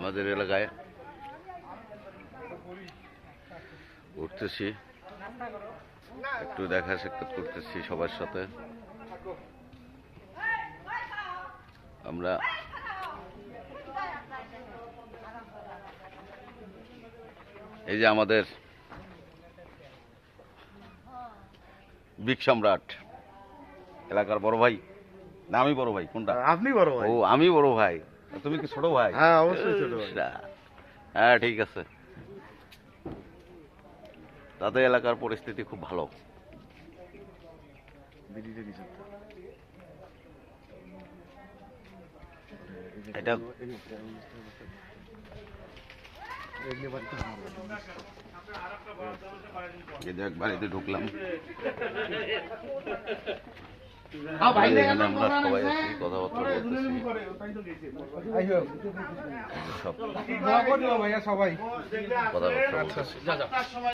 আমাদের এলাকায় ঘুরতেছি, একটু দেখা সাক্ষাৎ করতেছি সবার সাথে। আমরা এই যে আমাদের বিগ সম্রাট এলাকার বড় ভাই, না আমি বড় ভাই কোনটা? আপনি বড় ভাই। ও আমি বড় ভাই, তুমি কি ছোট ভাই? হ্যাঁ অবশ্যই ছোট ভাই। হ্যাঁ ঠিক আছে। তাদের এলাকার পরিস্থিতি খুব ভালো। এটা বাড়িতে ঢুকলাম, এখানে আমরা সবাই আছি, কথাবার্তা বলতেছি, সব কথাবার্তা বলতেছি।